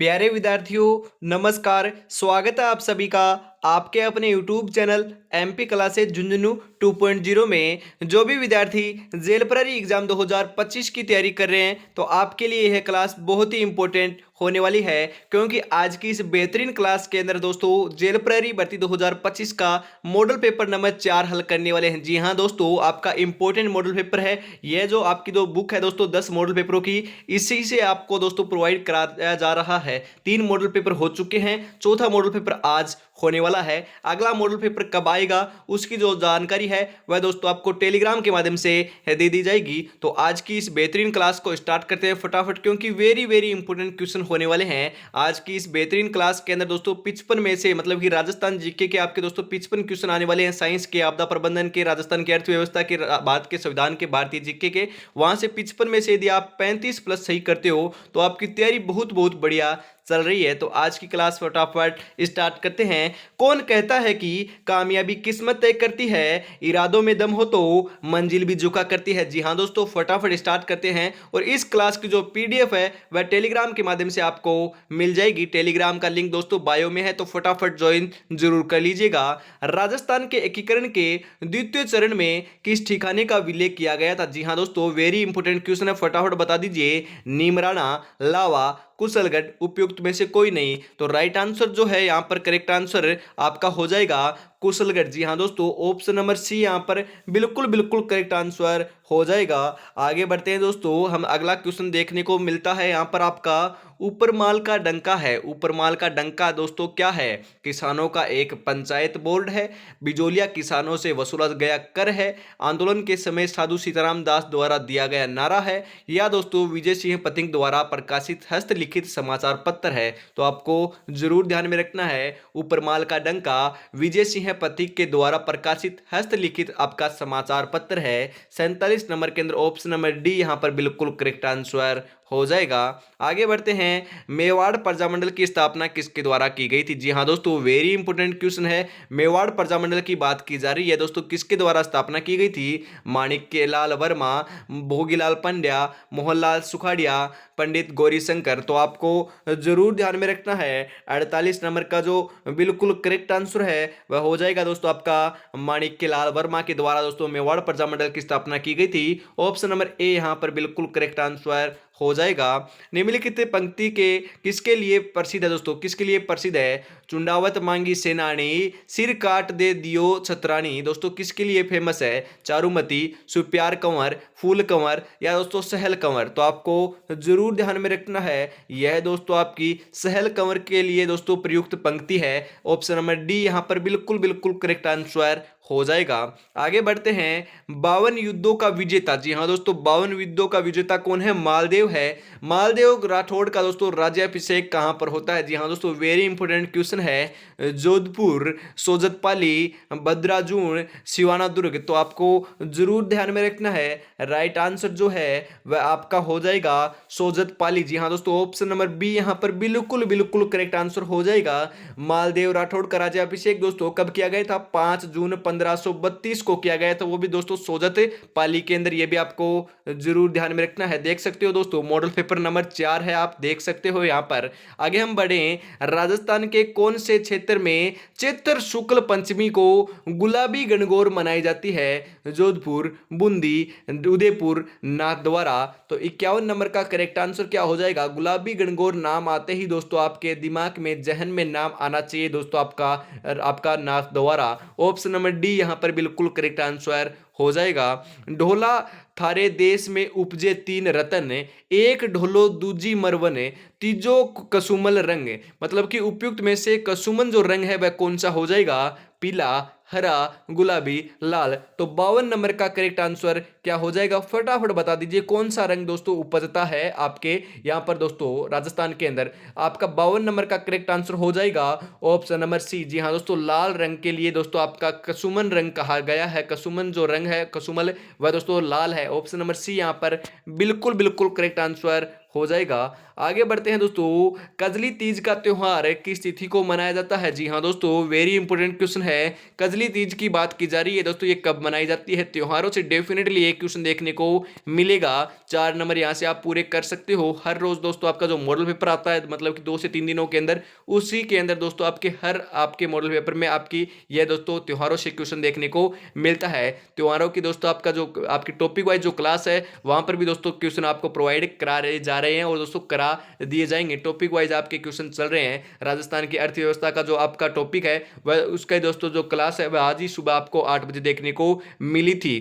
प्यारे विद्यार्थियों, नमस्कार। स्वागत है आप सभी का आपके अपने YouTube channel MP classes Jhunjhunu 2.0 में। जो भी विद्यार्थी जेल प्रहरी एग्जाम 2025 की तैयारी कर रहे हैं तो आपके लिए यह क्लास बहुत ही इंपॉर्टेंट होने वाली है, क्योंकि आज की इस बेहतरीन क्लास के अंदर दोस्तों जेल प्रहरी भर्ती 2025 का मॉडल पेपर नंबर 4 हल करने वाले हैं। जी हाँ दोस्तों, आपका इंपॉर्टेंट मॉडल पेपर है। यह जो आपकी दो बुक है दोस्तों 10 मॉडल पेपरों की, इसी से आपको दोस्तों प्रोवाइड कराया जा रहा है। 3 मॉडल पेपर हो चुके हैं, चौथा मॉडल पेपर आज होने वाला है। अगला मॉडल पेपर कब आएगा उसकी जो जानकारी है वह दोस्तों आपको टेलीग्राम के माध्यम से दे दी जाएगी। तो आज की इस बेहतरीन क्लास को स्टार्ट करते हैं फटाफट, क्योंकि वेरी वेरी इंपॉर्टेंट क्वेश्चन होने वाले हैं आज की इस बेहतरीन क्लास के अंदर दोस्तों। 55 में से मतलब कि राजस्थान जीके के आपके दोस्तों 55 क्वेश्चन आने वाले हैं। साइंस के, आपदा प्रबंधन के, राजस्थान की अर्थव्यवस्था के, भारत के संविधान के, भारतीय जीके के, वहां से 55 में से यदि आप 35 प्लस सही करते हो तो आपकी तैयारी बहुत बहुत बढ़िया चल रही है। तो आज की क्लास फटाफट स्टार्ट करते हैं। कौन कहता है कि कामयाबी किस्मत तय करती है, इरादों में दम हो तो मंजिल भी झुका करती है। जी हां दोस्तों, फटाफट स्टार्ट करते हैं। और इस क्लास की जो पीडीएफ है वह टेलीग्राम के माध्यम से आपको मिल जाएगी। टेलीग्राम का लिंक दोस्तों बायो में है, तो फटाफट ज्वाइन जरूर कर लीजिएगा। राजस्थान के एकीकरण के द्वितीय चरण में किस ठिकाने का विलय किया गया था? जी हां दोस्तों, वेरी इंपोर्टेंट क्वेश्चन है, फटाफट बता दीजिए। नीमराणा, लावा, कुशलगढ़, उपयुक्त में से कोई नहीं। तो राइट आंसर जो है यहां पर करेक्ट आंसर आपका हो जाएगा कुशलगढ़। जी हाँ दोस्तों, ऑप्शन नंबर सी यहां पर बिल्कुल बिल्कुल करेक्ट आंसर हो जाएगा। आगे बढ़ते हैं दोस्तों, हम अगला क्वेश्चन देखने को मिलता है यहां पर आपका ऊपर माल का डंका है। ऊपर माल का डंका दोस्तों क्या है? किसानों का एक पंचायत बोर्ड है, बिजोलिया किसानों से वसूला गया कर है, आंदोलन के समय साधु सीताराम दास द्वारा दिया गया नारा है, या दोस्तों विजय सिंह पथिक द्वारा प्रकाशित हस्तलिखित समाचार पत्र है। तो आपको जरूर ध्यान में रखना है, ऊपर माल का डंका विजय सिंह पथिक के द्वारा प्रकाशित हस्तलिखित आपका समाचार पत्र है। 47 नंबर के अंदर ऑप्शन नंबर डी यहां पर बिल्कुल करेक्ट आंसर हो जाएगा। आगे बढ़ते हैं, मेवाड़ प्रजामंडल की स्थापना किसके द्वारा की गई थी? जी हाँ दोस्तों, वेरी इंपोर्टेंट क्वेश्चन है। मेवाड़ प्रजामंडल की बात की जा रही है दोस्तों, किसके द्वारा स्थापना की गई थी? माणिक्यलाल वर्मा, भोगीलाल पंड्या, मोहनलाल सुखाड़िया, पंडित गौरीशंकर। तो आपको जरूर ध्यान में रखना है, 48 नंबर का जो बिल्कुल करेक्ट आंसर है वह हो जाएगा दोस्तों आपका माणिक्यलाल वर्मा के द्वारा दोस्तों मेवाड़ प्रजामंडल की स्थापना की गई थी। ऑप्शन नंबर ए यहां पर बिल्कुल करेक्ट आंसर हो जाएगा। निम्नलिखित पंक्ति के किसके लिए प्रसिद्ध है दोस्तों? किसके लिए प्रसिद्ध है? चुंडावत मांगी सेनानी, सिर काट दे दियो छतरानी। दोस्तों किसके लिए फेमस है? चारुमती, सुप्यार कंवर, फूल कंवर, या दोस्तों सहल कंवर। तो आपको जरूर ध्यान में रखना है, यह दोस्तों आपकी सहल कंवर के लिए दोस्तों प्रयुक्त पंक्ति है। ऑप्शन नंबर डी यहां पर बिल्कुल बिल्कुल करेक्ट आंसर हो जाएगा। आगे बढ़ते हैं, 52 युद्धों का विजेता। जी हाँ दोस्तों, 52 युद्धों का विजेता कौन है? मालदेव है। मालदेव राठौड़ का दोस्तों राज्याभिषेक कहां पर होता है? जी हाँ दोस्तों, वेरी इंपोर्टेंट क्वेश्चन है। जोधपुर, सोजतपाली, बद्राजून, सिवाना दुर्ग। तो आपको जरूर ध्यान में रखना है, राइट आंसर जो है वह आपका हो जाएगा सोजतपाली। जी हाँ दोस्तों, ऑप्शन नंबर बी यहां पर बिल्कुल बिल्कुल करेक्ट आंसर हो जाएगा। मालदेव राठौड़ का राज्याभिषेक दोस्तों कब किया गया था? 5 जून 1532 को किया गया था, वो भी दोस्तों सोजत पाली के अंदर। ये भी आपको जरूर ध्यान में रखना है। देख सकते हो दोस्तों, मॉडल पेपर नंबर 4 है, आप देख सकते हो यहां पर। आगे हम बढ़े, राजस्थान के कौन से क्षेत्र में चैत्र शुक्ल पंचमी को गुलाबी गणगौर मनाई जाती है? जोधपुर, बूंदी, उदयपुर, नाथद्वारा। तो 51 नंबर का करेक्ट आंसर क्या हो जाएगा? गुलाबी गणगौर नाम आते ही दोस्तों आपके दिमाग में, जहन में नाम आना चाहिए दोस्तों आपका नाथद्वारा। ऑप्शन नंबर डी यहां पर बिल्कुल करेक्ट आंसर हो जाएगा। ढोला थारे देश में उपजे 3 रतन, एक ढोलो दूजी मरवन, तीजो कसुमल रंग। मतलब कि उपयुक्त में से कसुमन जो रंग है वह कौन सा हो जाएगा? पीला, हरा, गुलाबी, लाल। तो 52 नंबर का करेक्ट आंसर क्या हो जाएगा? फटाफट बता दीजिए, कौन सा रंग दोस्तों उपजता है आपके यहां पर दोस्तों राजस्थान के अंदर? आपका 52 नंबर का करेक्ट आंसर हो जाएगा ऑप्शन नंबर सी। जी हाँ दोस्तों, लाल रंग के लिए दोस्तों आपका कसुमन रंग कहा गया है। कसुमन जो रंग है, कसुमल, वह दोस्तों लाल है। ऑप्शन नंबर सी यहां पर बिल्कुल बिल्कुल करेक्ट आंसर हो जाएगा। आगे बढ़ते हैं दोस्तों, कजली तीज का त्योहार किस तिथि को मनाया जाता है? जी हाँ दोस्तों, वेरी इंपॉर्टेंट क्वेश्चन है। कजली तीज की बात की जा रही है दोस्तों, ये कब मनाई जाती है? त्योहारों से डेफिनेटली एक क्वेश्चन देखने को मिलेगा। 4 नंबर यहाँ से आप पूरे कर सकते हो। हर रोज दोस्तों आपका जो मॉडल पेपर आता है, मतलब कि 2 से 3 दिनों के अंदर, उसी के अंदर दोस्तों आपके मॉडल पेपर में आपकी यह दोस्तों त्योहारों से क्वेश्चन देखने को मिलता है। त्योहारों की दोस्तों आपका जो आपकी टॉपिक वाइज जो क्लास है, वहां पर भी दोस्तों क्वेश्चन आपको प्रोवाइड करा रहे जा रहे हैं और दोस्तों करा दिए जाएंगे। टॉपिक वाइज आपके क्वेश्चन चल रहे हैं। राजस्थान की अर्थव्यवस्था का जो आपका टॉपिक है, वह उसका दोस्तों जो क्लास है वह आज ही सुबह आपको 8 बजे देखने को मिली थी।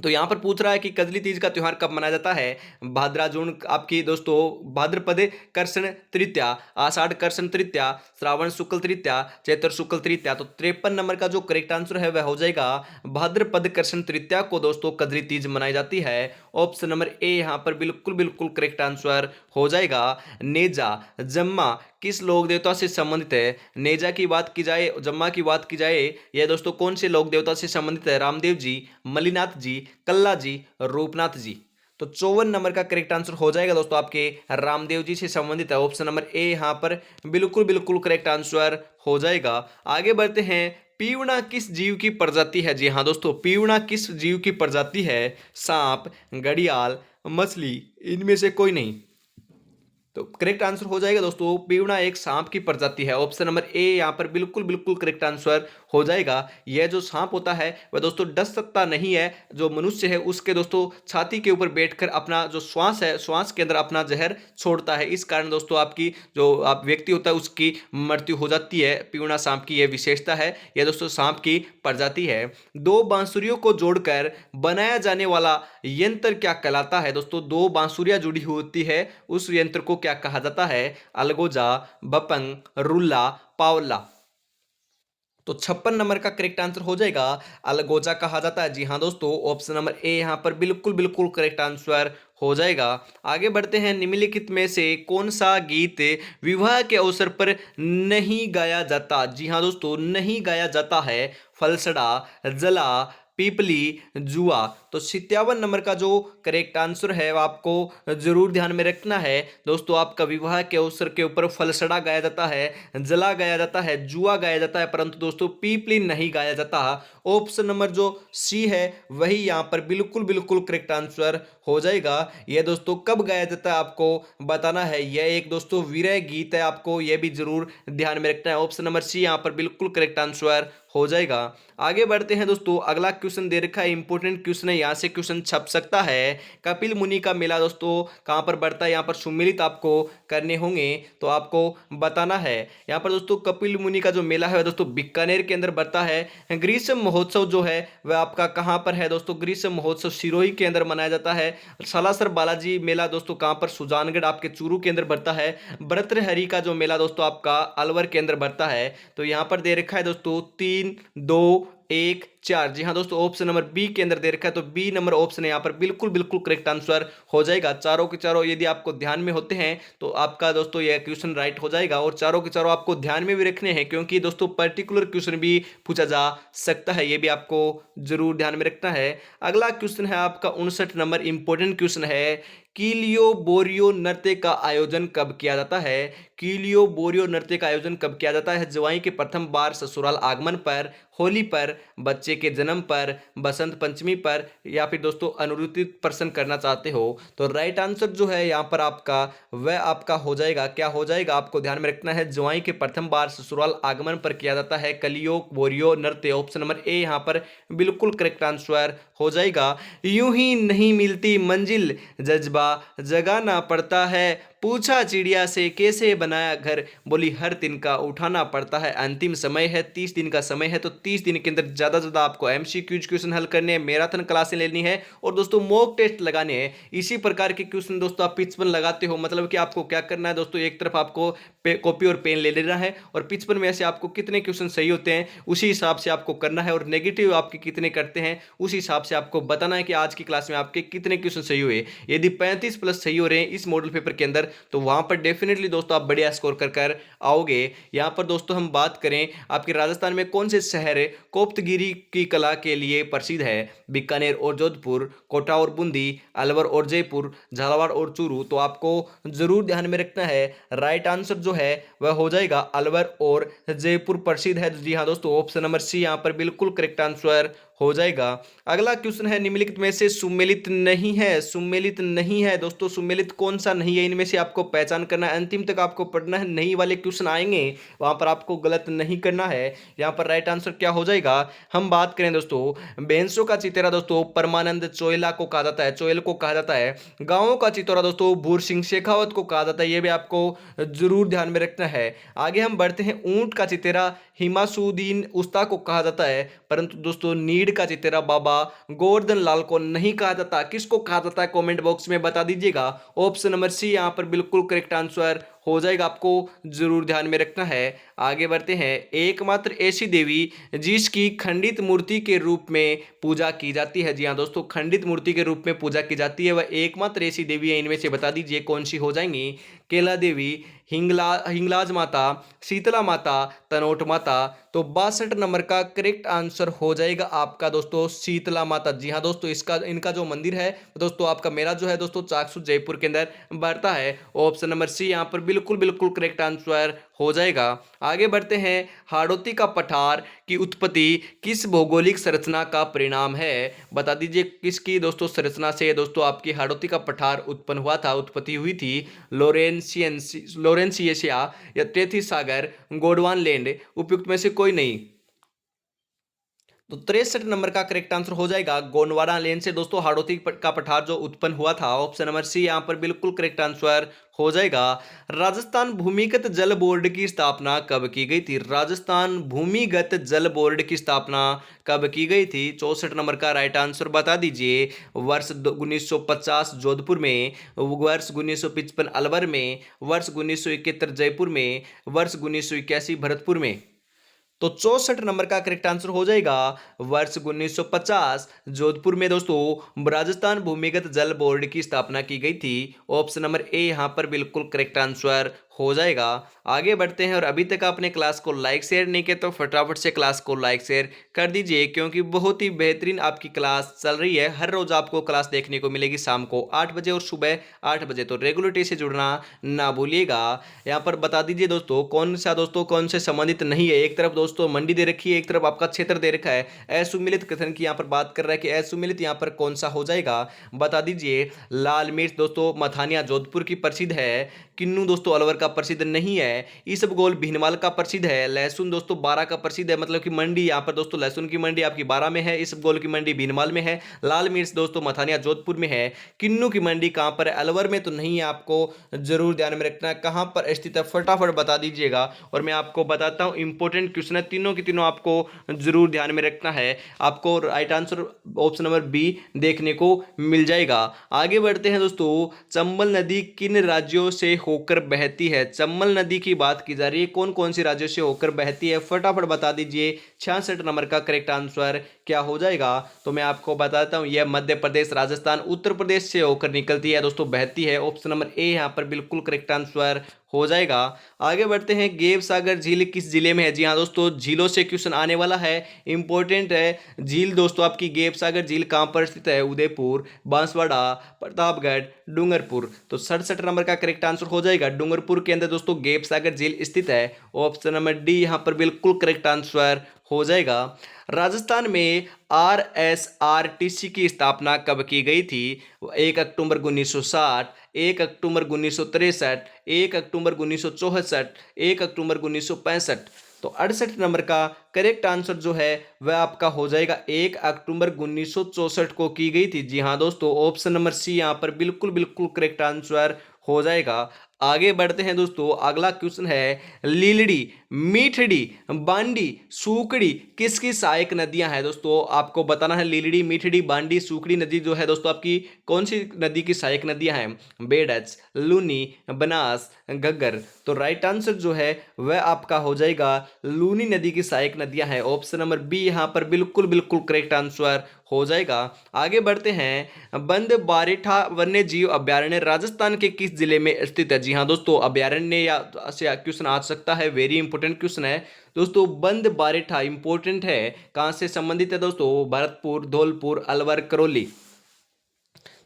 तो यहाँ पर पूछ रहा है कि कजली तीज का त्योहार कब मनाया जाता है? भाद्रा जून आपकी दोस्तों भाद्रपद कृष्ण तृतीया, आषाढ़ कृष्ण तृतीया, श्रावण शुक्ल तृतीया, चैत्र शुक्ल तृतीया। तो 53 नंबर का जो करेक्ट आंसर है वह हो जाएगा भाद्रपद कृष्ण तृतीया को दोस्तों कजली तीज मनाई जाती है। ऑप्शन नंबर ए यहाँ पर बिल्कुल बिल्कुल करेक्ट आंसर हो जाएगा। नेजा जम्मा किस लोक देवता से संबंधित है? नेजा की बात की जाए, जम्मा की बात की जाए, यह दोस्तों कौन से लोक देवता से संबंधित है? रामदेव जी, मल्लीनाथ जी, कल्ला जी, रूपनाथ जी। तो 54 नंबर का करेक्ट आंसर हो जाएगा दोस्तों आपके रामदेव जी से संबंधित है। ऑप्शन नंबर ए यहां पर बिल्कुल बिल्कुल करेक्ट आंसर हो जाएगा। आगे बढ़ते हैं, पीवड़ा किस जीव की प्रजाति है? जी हाँ दोस्तों, पीवड़ा किस जीव की प्रजाति है? सांप, घड़ियाल, मछली, इनमें से कोई नहीं। तो करेक्ट आंसर हो जाएगा दोस्तों, पीवड़ा एक सांप की प्रजाति है। ऑप्शन नंबर ए यहाँ पर बिल्कुल बिल्कुल करेक्ट आंसर हो जाएगा। यह जो सांप होता है वह दोस्तों डस सकता नहीं है। जो मनुष्य है उसके दोस्तों छाती के ऊपर बैठकर अपना जो श्वास है, श्वास के अंदर अपना जहर छोड़ता है। इस कारण दोस्तों आपकी जो आप व्यक्ति होता है उसकी मृत्यु हो जाती है। पीवड़ा सांप की यह विशेषता है। यह दोस्तों सांप की प्रजाति है। दो बांसुरियों को जोड़कर बनाया जाने वाला यंत्र क्या कहलाता है? दोस्तों दो बांसुरियां जुड़ी होती है, उस यंत्र को क्या कहा जाता है? अलगोजा, बपंग, रुल्ला, पावला। तो 56 नंबर का करेक्ट आंसर हो जाएगा अलगोजा कहा जाता है। जी हाँ दोस्तों, ऑप्शन नंबर ए यहाँ पर बिल्कुल बिल्कुल करेक्ट आंसर हो जाएगा। आगे बढ़ते हैं, निम्नलिखित में से कौन सा गीत विवाह के अवसर पर नहीं गाया जाता? जी हाँ दोस्तों, नहीं गाया जाता है। फलसड़ा, जला, पीपली, जुआ। तो 57 नंबर का जो करेक्ट आंसर है वो आपको जरूर ध्यान में रखना है दोस्तों। आपका विवाह के अवसर के ऊपर फलसड़ा गाया जाता है, जला गाया जाता है, जुआ गाया जाता है, परंतु दोस्तों पीपली नहीं गाया जाता। ऑप्शन नंबर जो सी है वही यहाँ पर बिल्कुल बिल्कुल करेक्ट आंसर हो जाएगा। यह दोस्तों कब गाया जाता है आपको बताना है। यह एक दोस्तों विरह गीत है, आपको यह भी जरूर ध्यान में रखना है। ऑप्शन नंबर सी यहाँ पर बिल्कुल करेक्ट आंसर हो जाएगा। आगे बढ़ते हैं दोस्तों, अगला क्वेश्चन दे रखा है, इंपॉर्टेंट क्वेश्चन है, यहाँ से क्वेश्चन छप सकता है। कपिल मुनि का मेला दोस्तों कहाँ पर बढ़ता है? यहाँ पर सम्मिलित आपको करने होंगे, तो आपको बताना है। यहाँ पर दोस्तों कपिल मुनि का जो मेला है दोस्तों बीकानेर के अंदर बढ़ता है। ग्रीष्म महोत्सव जो है वह आपका कहाँ पर है दोस्तों? ग्रीष्म महोत्सव सिरोही के अंदर मनाया जाता है। सालासर बालाजी मेला दोस्तों कहाँ पर? सुजानगढ़ आपके चूरू के अंदर बढ़ता है। भर्तृहरि का जो मेला दोस्तों आपका अलवर के अंदर बढ़ता है। तो यहाँ पर दे रखा है दोस्तों 3, 2, 1, 4। जी हाँ दोस्तों, ऑप्शन नंबर बी के अंदर दे रखा है, तो बी नंबर ऑप्शन है यहाँ पर बिल्कुल बिल्कुल करेक्ट आंसर हो जाएगा। चारों के चारों यदि आपको ध्यान में होते हैं तो आपका दोस्तों यह क्वेश्चन राइट हो जाएगा। और चारों के चारों आपको ध्यान में भी रखने हैं, क्योंकि दोस्तों पर्टिकुलर क्वेश्चन भी पूछा जा सकता है, यह भी आपको जरूर ध्यान में रखना है। अगला क्वेश्चन है आपका 59 नंबर, इंपॉर्टेंट क्वेश्चन है। कीलियो बोरियो नृत्य का आयोजन कब किया जाता है? कीलियो बोरियो नृत्य का आयोजन कब किया जाता है? जवाई के प्रथम बार ससुराल आगमन पर, होली पर, बच्चे के जन्म पर, बसंत पंचमी पर, या फिर दोस्तों अनुरूपित प्रश्न करना चाहते हो? तो राइट आंसर जो है यहाँ पर आपका वह आपका हो जाएगा, क्या हो जाएगा आपको ध्यान में रखना है, जवाई के प्रथम बार ससुराल आगमन पर किया जाता है कलियो बोरियो नृत्य। ऑप्शन नंबर ए यहाँ पर बिल्कुल करेक्ट आंसर हो जाएगा। यूं ही नहीं मिलती मंजिल, जज्बा जगाना पड़ता है, पूछा चिड़िया से कैसे बनाया घर, बोली हर दिन का उठाना पड़ता है। अंतिम समय है 30 दिन का समय है, तो 30 दिन के अंदर ज़्यादा से ज़्यादा आपको एमसीक्यूज क्वेश्चन हल करने हैं, मैराथन क्लासें लेनी है और दोस्तों मॉक टेस्ट लगाने हैं। इसी प्रकार के क्वेश्चन दोस्तों आप 55 लगाते हो, मतलब कि आपको क्या करना है दोस्तों, एक तरफ आपको कॉपी और पेन ले लेना है और 55 में से आपको कितने क्वेश्चन सही होते हैं उसी हिसाब से आपको करना है, और नेगेटिव आपके कितने करते हैं उस हिसाब से आपको बताना है कि आज की क्लास में आपके कितने क्वेश्चन सही हुए। यदि 35 प्लस सही हो रहे हैं इस मॉडल पेपर के अंदर तो वहाँ पर डेफिनेटली दोस्तों आप बढ़िया स्कोर कर कर आओगे। यहाँ पर दोस्तों हम बात करें आपके राजस्थान में कौन से शहर कोप्तगिरी की कला के लिए प्रसिद्ध है, बीकानेर और जोधपुर, कोटा और बूंदी, अलवर और जयपुर, झालावाड़ और चूरू। तो आपको जरूर ध्यान में रखना है, राइट आंसर जो है वह हो जाएगा अलवर और जयपुर प्रसिद्ध है। जी हाँ दोस्तों, ऑप्शन नंबर सी यहाँ पर बिल्कुल करेक्ट आंसर हो जाएगा। अगला क्वेश्चन है, निम्नलिखित में से सुमेलित नहीं है, सुमेलित नहीं है दोस्तों, सुमेलित कौन सा नहीं है, इनमें से आपको पहचान करना है, अंतिम तक आपको पढ़ना है, नहीं वाले क्वेश्चन आएंगे वहां पर आपको गलत नहीं करना है। यहाँ पर राइट आंसर क्या हो जाएगा, हम बात करें दोस्तों बेंसो का चितेरा दोस्तों परमानंद चोयला को कहा जाता है, चोयल को कहा जाता है। गांवों का चितौरा दोस्तों भूर सिंह शेखावत को कहा जाता है, यह भी आपको जरूर ध्यान में रखना है। आगे हम बढ़ते हैं, ऊंट का चितेरा हिमासुद्दीन उस्ता को कहा जाता है, परंतु दोस्तों नीड का चितेरा बाबा गोवर्धन लाल को नहीं कहा जाता। किसको कहा जाता है कमेंट बॉक्स में बता दीजिएगा। ऑप्शन नंबर सी यहां पर बिल्कुल करेक्ट आंसर हो जाएगा, आपको जरूर ध्यान में रखना है। आगे बढ़ते हैं, एकमात्र ऐसी देवी जिसकी खंडित मूर्ति के रूप में पूजा की जाती है। जी हाँ दोस्तों, खंडित मूर्ति के रूप में पूजा की जाती है, वह एकमात्र ऐसी देवी है, इनमें से बता दीजिए कौन सी हो जाएंगी। केला देवी, हिंगलाज माता, शीतला माता, तनोट माता। तो 62 नंबर का करेक्ट आंसर हो जाएगा आपका दोस्तों शीतला माता। जी हाँ दोस्तों, इसका इनका जो मंदिर है दोस्तों, आपका मेला जो है दोस्तों चाकसू जयपुर के अंदर बढ़ता है। ऑप्शन नंबर सी यहाँ पर बिल्कुल बिल्कुल करेक्ट आंसर हो जाएगा। आगे बढ़ते हैं, हाड़ौती का पठार की उत्पत्ति किस भौगोलिक संरचना का परिणाम है, बता दीजिए किसकी दोस्तों संरचना से दोस्तों आपकी हाड़ौती का पठार उत्पन्न हुआ था, उत्पत्ति हुई थी। लोरेंसियसिया या तेथी सागर, गोंडवान लैंड, उपयुक्त में से कोई नहीं। तो 63 नंबर का करेक्ट आंसर हो जाएगा गोंडवाना लेन से दोस्तों हाड़ौती का पठार जो उत्पन्न हुआ था। ऑप्शन नंबर सी यहां पर बिल्कुल करेक्ट आंसर हो जाएगा। राजस्थान भूमिगत जल बोर्ड की स्थापना कब की गई थी, राजस्थान भूमिगत जल बोर्ड की स्थापना कब की गई थी। 64 नंबर का राइट आंसर बता दीजिए। वर्ष 1950 जोधपुर में, वर्ष 1955 अलवर में, वर्ष 1971 जयपुर में, वर्ष 1981 भरतपुर में। तो 64 नंबर का करेक्ट आंसर हो जाएगा वर्ष 1950 जोधपुर में दोस्तों राजस्थान भूमिगत जल बोर्ड की स्थापना की गई थी। ऑप्शन नंबर ए यहां पर बिल्कुल करेक्ट आंसर हो जाएगा। आगे बढ़ते हैं, और अभी तक आपने क्लास को लाइक शेयर नहीं किया तो फटाफट से क्लास को लाइक शेयर कर दीजिए, क्योंकि बहुत ही बेहतरीन आपकी क्लास चल रही है। हर रोज आपको क्लास देखने को मिलेगी शाम को 8 बजे और सुबह 8 बजे, तो रेगुलरिटी से जुड़ना ना भूलिएगा। यहाँ पर बता दीजिए दोस्तों कौन से संबंधित नहीं है। एक तरफ दोस्तों मंडी दे रखी है, एक तरफ आपका क्षेत्र दे रखा है। असुमिलित कथन की यहाँ पर बात कर रहा है कि असुमिलित यहाँ पर कौन सा हो जाएगा, बता दीजिए। लाल मिर्च दोस्तों मथानिया जोधपुर की प्रसिद्ध है, किन्नू दोस्तों अलवर का प्रसिद्ध नहीं है, इसबगोल भीनमाल का प्रसिद्ध है, लहसुन दोस्तों बारा का प्रसिद्ध है, मतलब कि मंडी यहाँ पर दोस्तों लहसुन की मंडी आपकी बारा में है, इसबगोल की मंडी भीनमाल में है, लाल मिर्च दोस्तों मथानिया जोधपुर में है, किन्नू की मंडी कहाँ पर है, अलवर में तो नहीं है, आपको जरूर ध्यान में रखना है कहाँ पर स्थित है, फटाफट बता दीजिएगा। और मैं आपको बताता हूँ इंपॉर्टेंट क्वेश्चन है, तीनों की तीनों आपको जरूर ध्यान में रखना है। आपको right answer option number B देखने को मिल जाएगा। आगे बढ़ते हैं दोस्तों, चंबल नदी किन राज्यों से होकर बहती है, चंबल नदी की बात की जा रही है, कौन कौन सी राज्यों से होकर बहती है, फटाफट बता दीजिए। 66 नंबर का करेक्ट आंसर क्या हो जाएगा, तो मैं आपको बताता हूं, यह मध्य प्रदेश, राजस्थान, उत्तर प्रदेश से होकर निकलती है दोस्तों, बहती है। ऑप्शन नंबर ए यहां पर बिल्कुल करेक्ट आंसर हो जाएगा। आगे बढ़ते हैं, गेव सागर झील किस जिले में है। जी हाँ दोस्तों, झीलों से क्वेश्चन आने वाला है, इंपॉर्टेंट है। झील दोस्तों आपकी गेव सागर झील कहां पर स्थित है, उदयपुर, बांसवाड़ा, प्रतापगढ़, डूंगरपुर। तो 67 नंबर का करेक्ट आंसर हो जाएगा, डूंगरपुर के अंदर दोस्तों गेव सागर झील स्थित है। ऑप्शन नंबर डी यहां पर बिल्कुल करेक्ट आंसर हो जाएगा। राजस्थान में RSRTC की स्थापना कब की गई थी, 1 अक्टूबर 1960, 1 अक्टूबर 1963, 1 अक्टूबर 1964, 1 अक्टूबर 1965। तो 68 नंबर का करेक्ट आंसर जो है वह आपका हो जाएगा 1 अक्टूबर 1964 को की गई थी। जी हाँ दोस्तों, ऑप्शन नंबर सी यहाँ पर बिल्कुल बिल्कुल करेक्ट आंसर हो जाएगा। आगे बढ़ते हैं दोस्तों, अगला क्वेश्चन है लीलड़ी, मीठड़ी, बांडी, सूकड़ी किसकी सहायक नदियां हैं दोस्तों? आपको बताना है लीलड़ी, मीठड़ी, बांडी, सूकड़ी नदी जो है दोस्तों आपकी कौन सी नदी की सहायक नदियां हैं? बेडच, लूनी, बनास, घग्गर। तो राइट आंसर जो है वह आपका हो जाएगा लूनी नदी की सहायक नदियां हैं। ऑप्शन नंबर बी यहां पर बिल्कुल बिल्कुल करेक्ट आंसर हो जाएगा। आगे बढ़ते हैं, बंद बारेठा वन्य जीव अभ्यारण्य राजस्थान के किस जिले में स्थित है? जी हाँ दोस्तों, अभ्यारण्य या से क्वेश्चन आ सकता है, वेरी इंपॉर्टेंट क्वेश्चन है दोस्तों। बंद बारेठा इंपॉर्टेंट है, कहां से संबंधित है दोस्तों? भरतपुर, धौलपुर, अलवर, करौली।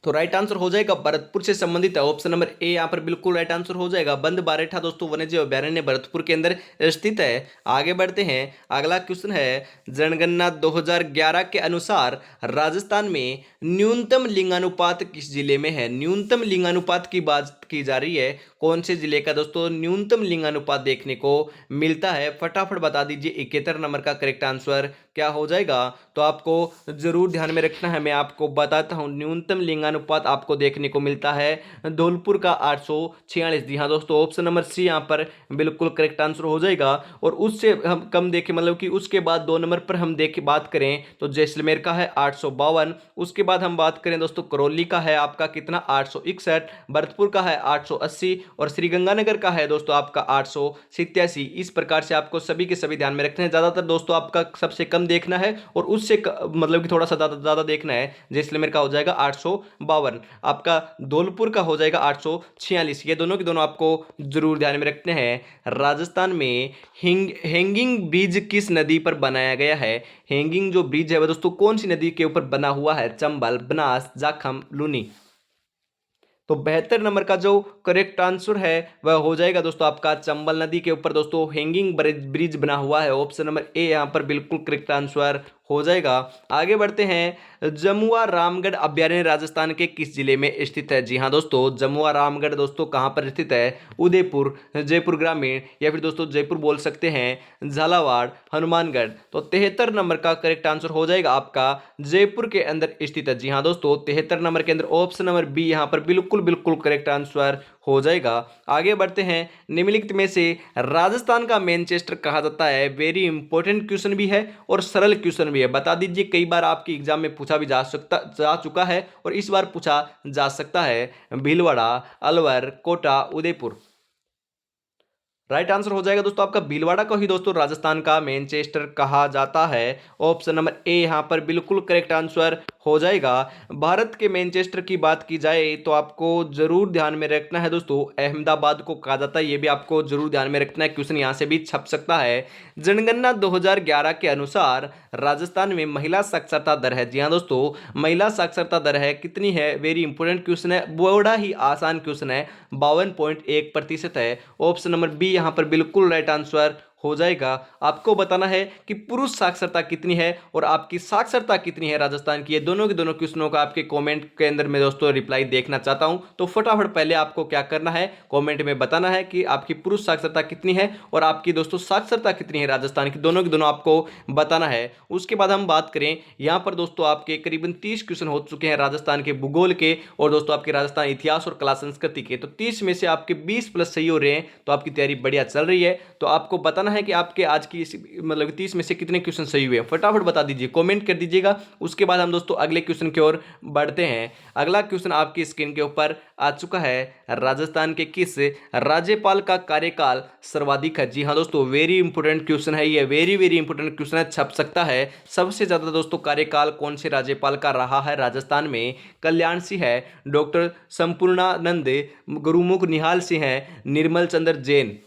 तो राइट आंसर हो जाएगा भरतपुर से संबंधित है। ऑप्शन नंबर ए यहां पर बिल्कुल राइट आंसर हो जाएगा। बंद बारेठा दोस्तों वन्यजीव अभ्यारण्य भरतपुर के अंदर स्थित है। आगे बढ़ते हैं, अगला क्वेश्चन है, जनगणना 2011 के अनुसार राजस्थान में न्यूनतम लिंगानुपात किस जिले में है? न्यूनतम लिंगानुपात की बात की जा रही है, कौन से जिले का दोस्तों न्यूनतम लिंगानुपात देखने को मिलता है? फटाफट बता दीजिए। 71 नंबर का करेक्ट आंसर क्या हो जाएगा? तो आपको जरूर ध्यान में रखना है, मैं आपको बताता हूं। न्यूनतम लिंगानुपात आपको देखने को मिलता है धौलपुर का 846। जी हाँ दोस्तों, ऑप्शन नंबर सी यहाँ पर बिल्कुल करेक्ट आंसर हो जाएगा। और उससे हम कम देखें, मतलब कि उसके बाद 2 नंबर पर हम देख बात करें तो जैसलमेर का है 852। उसके बाद हम बात करें दोस्तों करौली का है आपका कितना? 861। भरतपुर का है 880 और श्रीगंगानगर का है दोस्तों आपका 887। इस प्रकार से आपको सभी के सभी ध्यान में रखना है। ज्यादातर दोस्तों आपका सबसे कम देखना है और उससे मतलब कि थोड़ा सा ज्यादा देखना है। जैसलमेर का हो जाएगा 852, आपका धौलपुर का हो जाएगा 846। ये दोनों के दोनों आपको जरूर ध्यान में रखने हैं। राजस्थान में हैंगिंग ब्रिज किस नदी पर बनाया गया है? हैंगिंग जो ब्रिज है वह दोस्तों कौन सी नदी के ऊपर बना हुआ है? चंबल, बनास, जाखम, लूनी। तो 72 नंबर का जो करेक्ट आंसर है वह हो जाएगा दोस्तों आपका चंबल नदी के ऊपर दोस्तों हैंगिंग ब्रिज बना हुआ है। ऑप्शन नंबर ए यहां पर बिल्कुल करेक्ट आंसर हो जाएगा। आगे बढ़ते हैं, जमुआ रामगढ़ अभ्यारण्य राजस्थान के किस जिले में स्थित है? जी हाँ दोस्तों, जमुआ रामगढ़ दोस्तों कहां पर स्थित है? उदयपुर, जयपुर ग्रामीण, या फिर दोस्तों जयपुर बोल सकते हैं, झालावाड़, हनुमानगढ़। तो 73 नंबर का करेक्ट आंसर हो जाएगा आपका जयपुर के अंदर स्थित है। जी हाँ दोस्तों, 73 नंबर के अंदर ऑप्शन नंबर बी यहां पर बिल्कुल बिल्कुल करेक्ट आंसर हो जाएगा। आगे बढ़ते हैं, निम्नलिखित में से राजस्थान का मैनचेस्टर कहा जाता है? वेरी इंपॉर्टेंट क्वेश्चन भी है और सरल क्वेश्चन भी है। बता दीजिए, कई बार आपकी एग्जाम में पूछा भी जा चुका है और इस बार पूछा जा सकता है। भीलवाड़ा, अलवर, कोटा, उदयपुर। राइट आंसर हो जाएगा दोस्तों आपका भीलवाड़ा को ही दोस्तों राजस्थान का मैनचेस्टर कहा जाता है। ऑप्शन नंबर ए यहां पर बिल्कुल करेक्ट आंसर हो जाएगा। भारत के मैनचेस्टर की बात की जाए तो आपको जरूर ध्यान में रखना है दोस्तों, अहमदाबाद को कहा जाता है। ये भी आपको जरूर ध्यान में रखना है, क्वेश्चन यहां से भी छप सकता है। जनगणना 2011 के अनुसार राजस्थान में महिला साक्षरता दर है? जी हाँ दोस्तों, महिला साक्षरता दर है कितनी है? वेरी इंपोर्टेंट क्वेश्चन है, बड़ा ही आसान क्वेश्चन है। 52.1% है। ऑप्शन नंबर बी यहां पर बिल्कुल राइट आंसर हो जाएगा। आपको बताना है कि पुरुष साक्षरता कितनी है और आपकी साक्षरता कितनी है राजस्थान की। ये दोनों के दोनों क्वेश्चनों का आपके कमेंट के अंदर मैं दोस्तों रिप्लाई देखना चाहता हूं। तो फटाफट पहले आपको क्या करना है, कमेंट में बताना है कि आपकी पुरुष साक्षरता कितनी है और आपकी दोस्तों साक्षरता कितनी है राजस्थान की। दोनों के दोनों आपको बताना है। उसके बाद हम बात करें, यहां पर दोस्तों आपके करीबन 30 क्वेश्चन हो चुके हैं राजस्थान के भूगोल के और दोस्तों आपके राजस्थान इतिहास और कला संस्कृति के। तो 30 में से आपके 20 प्लस सही हो रहे हैं, तो आपकी तैयारी बढ़िया चल रही है। तो आपको बताना है कि आपके आज की मतलब 30 में से कितने क्वेश्चन सही हुए। फटाफट बता दीजिए, कमेंट कर दीजिएगा। उसके बाद हम दोस्तों अगले क्वेश्चन की ओर बढ़ते हैं। अगला क्वेश्चन आपकी स्क्रीन के ऊपर आ चुका है, राजस्थान के किस राज्यपाल का कार्यकाल सर्वाधिक है? जी हाँ दोस्तों, वेरी इंपोर्टेंट क्वेश्चन है ये, वेरी वेरी इंपोर्टेंट क्वेश्चन है, छप सकता है। सबसे ज्यादा दोस्तों कार्यकाल कौन से राज्यपाल का रहा है राजस्थान में? कल्याण सिंह है, डॉक्टर संपूर्णानंद, गुरुमुख निहाल सिंह है, निर्मल चंद्र जैन।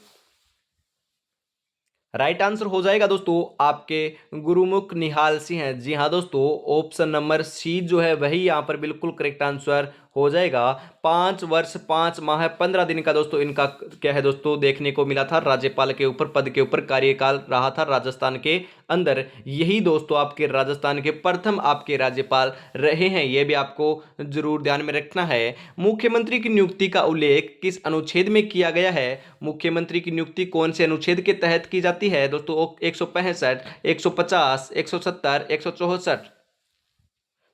राइट आंसर हो जाएगा दोस्तों आपके गुरुमुख निहाल सिंह हैं। जी हाँ दोस्तों, ऑप्शन नंबर सी जो है वही यहां पर बिल्कुल करेक्ट आंसर हो जाएगा। 5 वर्ष 5 माह 15 दिन का दोस्तों इनका क्या है दोस्तों देखने को मिला था, राज्यपाल के ऊपर पद के ऊपर कार्यकाल रहा था राजस्थान के अंदर। यही दोस्तों आपके राजस्थान के प्रथम आपके राज्यपाल रहे हैं, यह भी आपको जरूर ध्यान में रखना है। मुख्यमंत्री की नियुक्ति का उल्लेख किस अनुच्छेद में किया गया है? मुख्यमंत्री की नियुक्ति कौन से अनुच्छेद के तहत की जाती है दोस्तों? 165, 150, 170, 164।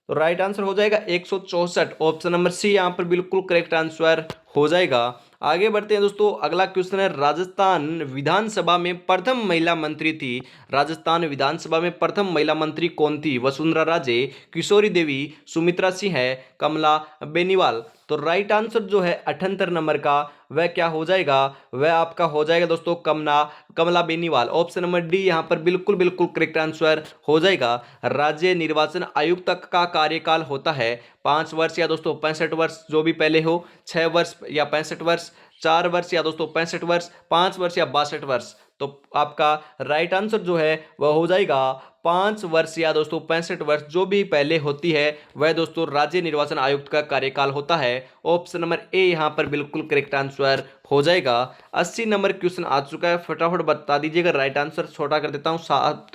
तो राइट आंसर हो जाएगा 164। ऑप्शन नंबर सी यहां पर बिल्कुल करेक्ट आंसर हो जाएगा। आगे बढ़ते हैं दोस्तों, अगला क्वेश्चन है, राजस्थान विधानसभा में प्रथम महिला मंत्री थी। राजस्थान विधानसभा में प्रथम महिला मंत्री कौन थी? वसुंधरा राजे, किशोरी देवी, सुमित्रा सिंह है, कमला बेनीवाल। तो राइट आंसर जो है 78 नंबर का वह क्या हो जाएगा? वह आपका हो जाएगा दोस्तों कमला कमला बेनीवाल। ऑप्शन नंबर डी यहां पर बिल्कुल बिल्कुल करेक्ट आंसर हो जाएगा। राज्य निर्वाचन आयुक्त का कार्यकाल होता है 5 वर्ष या दोस्तों 65 वर्ष, जो भी पहले हो, 6 वर्ष या 65 वर्ष, 4 वर्ष या दोस्तों 65 वर्ष, 5 वर्ष या 62 वर्ष। तो आपका राइट आंसर जो है वह हो जाएगा 5 वर्ष या दोस्तों 65 वर्ष, जो भी पहले होती है वह दोस्तों राज्य निर्वाचन आयुक्त का कार्यकाल होता है। ऑप्शन नंबर ए यहां पर बिल्कुल करेक्ट आंसर हो जाएगा। 80 नंबर क्वेश्चन आ चुका है, फटाफट बता दीजिएगा। राइट आंसर छोटा कर देता हूं,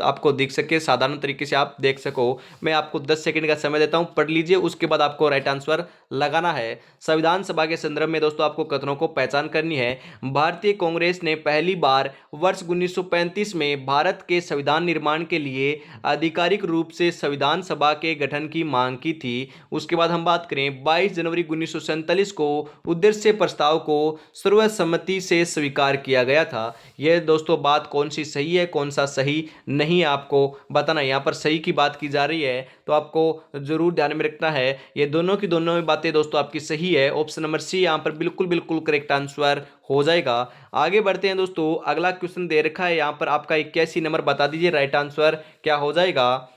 आपको दिख सके, साधारण तरीके से आप देख सको। मैं आपको 10 सेकंड का समय देता हूं, पढ़ लीजिए, उसके बाद आपको राइट आंसर लगाना है। संविधान सभा के संदर्भ में दोस्तों आपको कथनों को पहचान करनी है। भारतीय कांग्रेस ने पहली बार वर्ष 1935 में भारत के संविधान निर्माण के लिए आधिकारिक रूप से संविधान सभा के गठन की मांग की थी। उसके बाद हम बात करें, 22 जनवरी 1947 को उद्देश्य प्रस्ताव को सर्वसम्मति से स्वीकार किया गया था। यह दोस्तों बात कौन सी सही है, कौन सा सही नहीं है, आपको बताना। यहाँ पर सही की बात की जा रही है, तो आपको जरूर ध्यान में रखना है, ये दोनों की दोनों बातें दोस्तों आपकी सही है। ऑप्शन नंबर सी यहाँ पर बिल्कुल बिल्कुल करेक्ट आंसर हो जाएगा। आगे बढ़ते हैं दोस्तों, अगला क्वेश्चन दे रखा है यहाँ पर आपका 81 नंबर, बता दीजिए राइट आंसर क्या हो जाएगा।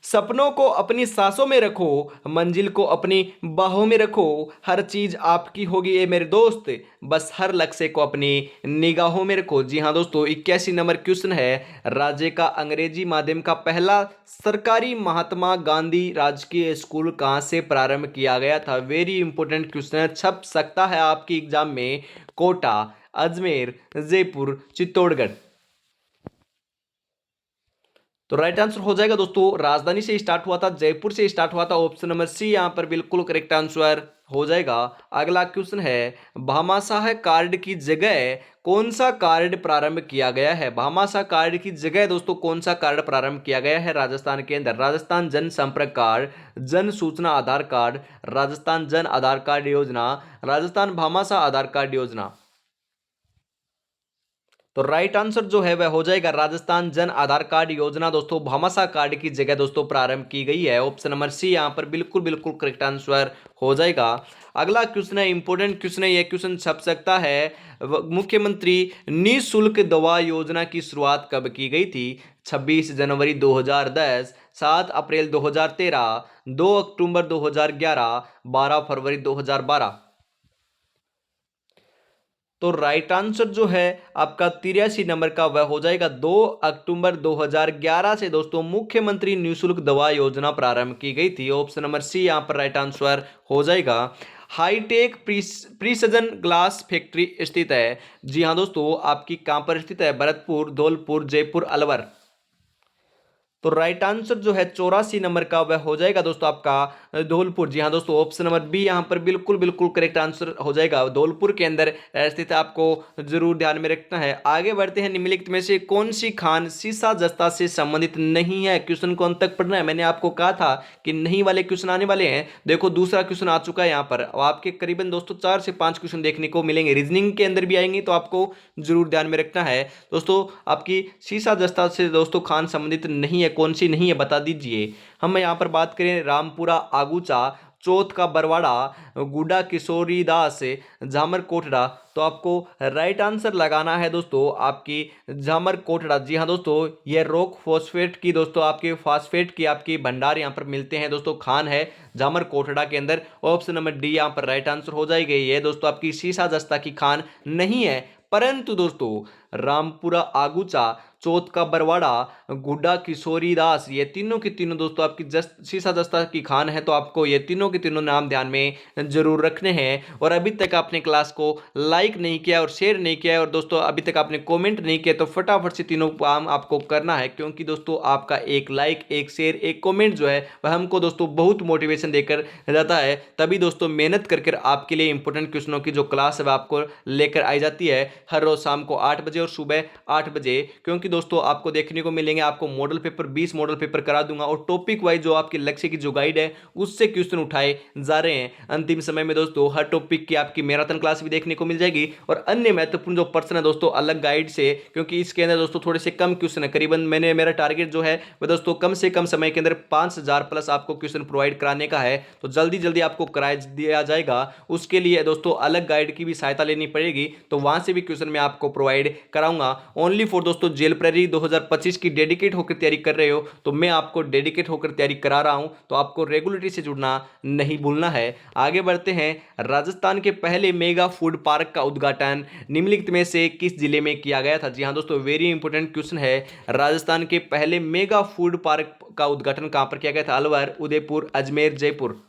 सपनों को अपनी सांसों में रखो, मंजिल को अपनी बाहों में रखो, हर चीज आपकी होगी ये मेरे दोस्त, बस हर लक्ष्य को अपनी निगाहों में रखो। जी हाँ दोस्तों, 81 नंबर क्वेश्चन है, राज्य का अंग्रेजी माध्यम का पहला सरकारी महात्मा गांधी राजकीय स्कूल कहाँ से प्रारंभ किया गया था? वेरी इंपॉर्टेंट क्वेश्चन है, छप सकता है आपकी एग्जाम में। कोटा, अजमेर, जयपुर, चित्तौड़गढ़। तो राइट आंसर हो जाएगा दोस्तों, राजधानी से स्टार्ट हुआ था, जयपुर से स्टार्ट हुआ था। ऑप्शन नंबर सी यहां पर बिल्कुल करेक्ट आंसर हो जाएगा। अगला क्वेश्चन है, भामाशाह कार्ड की जगह कौन सा कार्ड प्रारंभ किया गया है? भामाशाह कार्ड की जगह दोस्तों कौन सा कार्ड प्रारंभ किया गया है राजस्थान के अंदर? राजस्थान जन संपर्क कार्ड, जन सूचना आधार कार्ड, राजस्थान जन आधार कार्ड योजना, राजस्थान भामाशाह आधार कार्ड योजना। तो राइट आंसर जो है वह हो जाएगा राजस्थान जन आधार कार्ड योजना दोस्तों भामाशाह कार्ड की जगह दोस्तों प्रारंभ की गई है। ऑप्शन नंबर सी यहां पर बिल्कुल बिल्कुल करेक्ट आंसर हो जाएगा। अगला क्वेश्चन है, इंपॉर्टेंट क्वेश्चन है, यह क्वेश्चन छप सकता है। मुख्यमंत्री निःशुल्क दवा योजना की शुरुआत कब की गई थी? 26 जनवरी 2010, 7 अप्रैल 2013, 2 अक्टूबर 2011, 12 फरवरी 2012। तो राइट आंसर जो है आपका 83 नंबर का वह हो जाएगा 2 अक्टूबर 2011 से दोस्तों मुख्यमंत्री निःशुल्क दवा योजना प्रारंभ की गई थी। ऑप्शन नंबर सी यहां पर राइट आंसर हो जाएगा। हाईटेक प्रिसिजन ग्लास फैक्ट्री स्थित है। जी हां दोस्तों, आपकी कहां पर स्थित है? भरतपुर, धौलपुर, जयपुर, अलवर। तो राइट आंसर जो है 84 नंबर का वह हो जाएगा दोस्तों आपका धौलपुर। जी हाँ दोस्तों, ऑप्शन नंबर बी यहाँ पर बिल्कुल बिल्कुल करेक्ट आंसर हो जाएगा, धौलपुर के अंदर स्थित है, आपको जरूर ध्यान में रखना है। आगे बढ़ते हैं, निम्नलिखित में से कौन सी खान सीसा जस्ता से संबंधित नहीं है? क्वेश्चन को अंत तक पढ़ना है, मैंने आपको कहा था कि नहीं वाले क्वेश्चन आने वाले हैं। देखो दूसरा क्वेश्चन आ चुका है यहाँ पर, आपके करीबन दोस्तों 4 से 5 क्वेश्चन देखने को मिलेंगे, रीजनिंग के अंदर भी आएंगे, तो आपको जरूर ध्यान में रखना है दोस्तों। आपकी सीसा जस्ता से दोस्तों खान संबंधित नहीं है, कौन सी नहीं है बता दीजिए। हम यहाँ पर बात करें रामपुरा आगूचा, चौथ का बरवाड़ा, गुडा किशोरी दास, झामर कोटड़ा। तो आपको राइट आंसर लगाना है दोस्तों आपकी झामर कोटड़ा। जी हाँ दोस्तों, यह रॉक फॉस्फेट की दोस्तों आपके फास्फेट की आपकी भंडार यहाँ पर मिलते हैं दोस्तों, खान है झामर कोटड़ा के अंदर। ऑप्शन नंबर डी यहाँ पर राइट आंसर हो जाएगी। ये दोस्तों आपकी सीसा जस्ता की खान नहीं है, परंतु दोस्तों रामपुरा आगूचा, चौथ का बरवाड़ा, गुड्डा किशोरी दास, ये तीनों की तीनों दोस्तों आपकी सीसा दस्ता की खान है। तो आपको ये तीनों के तीनों नाम ध्यान में जरूर रखने हैं। और अभी तक आपने क्लास को लाइक नहीं किया और शेयर नहीं किया और दोस्तों अभी तक आपने कमेंट नहीं किया, तो फटाफट से तीनों काम आपको करना है, क्योंकि दोस्तों आपका एक लाइक, एक शेयर, एक कमेंट जो है वह हमको दोस्तों बहुत मोटिवेशन देकर जाता है। तभी दोस्तों मेहनत करके आपके लिए इंपॉर्टेंट क्वेश्चनों की जो क्लास है वह आपको लेकर आई जाती है हर रोज शाम को 8 बजे। बजे और सुबह 8 बजे, क्योंकि दोस्तों आपको देखने को मिलेंगे, आपको मॉडल पेपर 20 मॉडल पेपर करा दूंगा और टॉपिक वाइज जो आपके लक्ष्य की जो गाइड है उससे क्वेश्चन उठाए जा रहे हैं। अंतिम समय में दोस्तों हर टॉपिक की आपकी मैराथन क्लास भी देखने को मिल जाएगी और अन्य महत्वपूर्ण जो प्रश्न है दोस्तों अलग गाइड से, क्योंकि इसके अंदर दोस्तों थोड़े से कम क्वेश्चन है। करीबन मेरा टारगेट जो है वह दोस्तों कम से कम समय के अंदर 5000 प्लस आपको क्वेश्चन प्रोवाइड कराने का है, तो जल्दी जल्दी आपको करा दिया जाएगा। उसके लिए दोस्तों अलग गाइड की भी सहायता लेनी पड़ेगी, तो वहां से भी क्वेश्चन मैं आपको प्रोवाइड कराऊंगा। ओनली फॉर दोस्तों जेल प्रहरी 2025 की डेडिकेट होकर तैयारी कर रहे हो तो मैं आपको डेडिकेट होकर तैयारी करा रहा हूं, तो आपको रेगुलरिटी से जुड़ना नहीं भूलना है। आगे बढ़ते हैं। राजस्थान के पहले मेगा फूड पार्क का उद्घाटन निम्नलिखित में से किस जिले में किया गया था? जी हाँ दोस्तों, वेरी इंपॉर्टेंट क्वेश्चन है। राजस्थान के पहले मेगा फूड पार्क का उद्घाटन कहां पर किया गया था? अलवर, उदयपुर, अजमेर, जयपुर।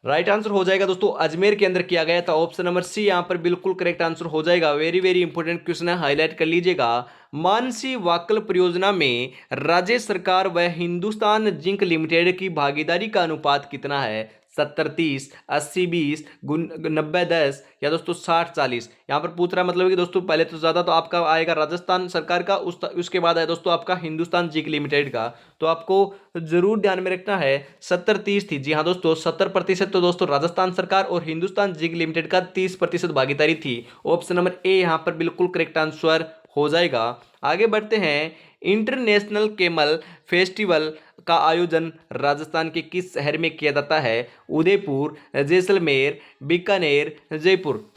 राइट आंसर हो जाएगा दोस्तों अजमेर के अंदर किया गया था। ऑप्शन नंबर सी यहां पर बिल्कुल करेक्ट आंसर हो जाएगा। वेरी वेरी इंपॉर्टेंट क्वेश्चन है, हाईलाइट कर लीजिएगा। मानसी वाकल परियोजना में राज्य सरकार व हिंदुस्तान जिंक लिमिटेड की भागीदारी का अनुपात कितना है? 70-30, 80-20, 90-10 या दोस्तों 60-40। यहाँ पर पूछ रहा है मतलब कि दोस्तों पहले तो ज्यादा तो आपका आएगा राजस्थान सरकार का, उसके बाद है दोस्तों आपका हिंदुस्तान जिंक लिमिटेड का। तो आपको जरूर ध्यान में रखना है 70-30 थी। जी हाँ दोस्तों, 70% तो दोस्तों राजस्थान सरकार और हिंदुस्तान जिंक लिमिटेड का 30% भागीदारी थी। ऑप्शन नंबर ए यहाँ पर बिल्कुल करेक्ट आंसर हो जाएगा। आगे बढ़ते हैं। इंटरनेशनल केमल फेस्टिवल का आयोजन राजस्थान के किस शहर में किया जाता है? उदयपुर, जैसलमेर, बीकानेर, जयपुर।